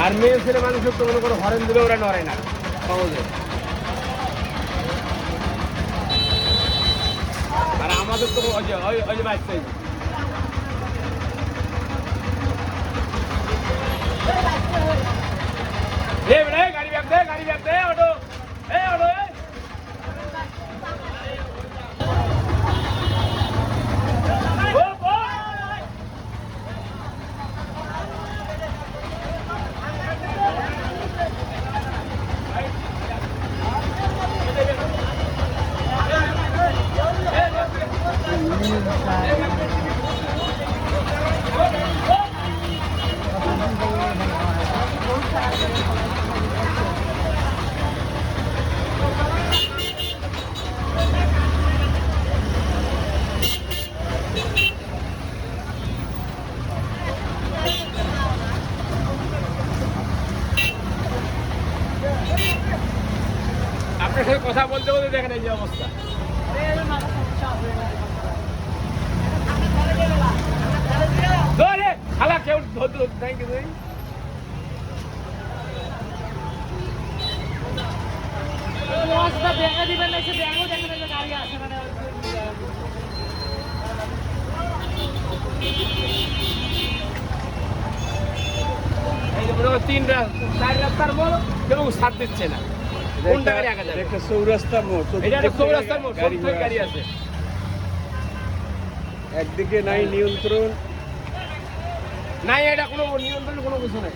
আর মেয়ে ছেলে মানুষের তো মনে করো হরেন দিলে ওরা নড়ে না সহজে। আর আমাদের তো ওই যে বাচ্চা গাড়ি ব্যাগ দে অটো অটো আপনার সাথে কথা বলতে বলতে দেখেন এই যে অবস্থা। খালা কেউ থ্যাংক ইউ। তিন চার রাস্তার মোড় কেউ সাথ দিচ্ছে না। একটা চৌরাস্তার মোড়, চৌরাস্তার মোড় গাড়ি আছে, একদিকে নাই নিয়ন্ত্রণ নাই, এটা কোনো নিয়ন্ত্রণ কোনো কিছু নাই।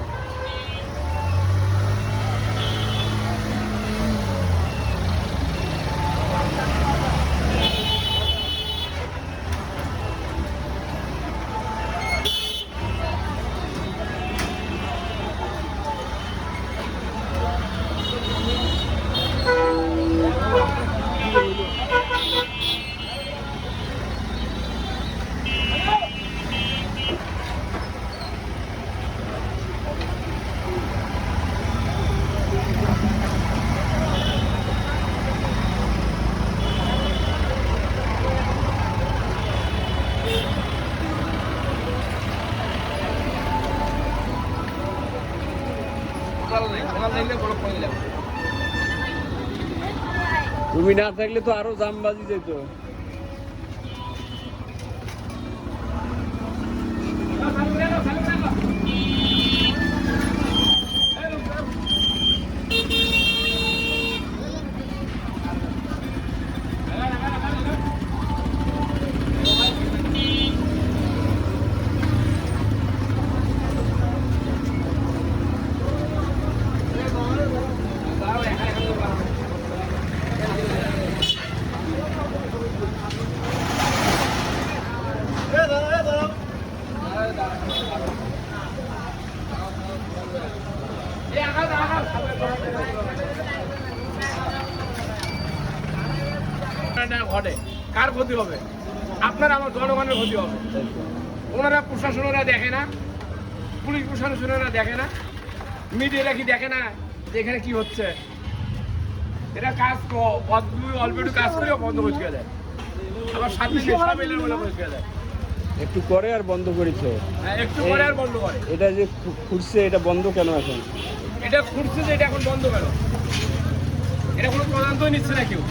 তুমি না থাকলে তো আরো জামবাজি যেত। ঘটে কার ক্ষতি হবে? আপনার আমার জনগণের ক্ষতি হবে। ওনারা প্রশাসনেরা দেখে না, পুলিশ প্রশাসনেরা দেখে না, মিডিয়ারা কি দেখে না যে এখানে কি হচ্ছে? এটা কাজ অল্প একটু কাজ করেও বন্ধ করে দেয়, আবার সাথে দেয় একটু করে আর বন্ধ করেছে, একটু করে আর বন্ধ করে। এটা যে খুঁজছে এটা বন্ধ কেন এখন? এটা খুঁজছে যে এটা এখন বন্ধ কেন? এটা কোনো তদন্তই নিচ্ছে না কেউ।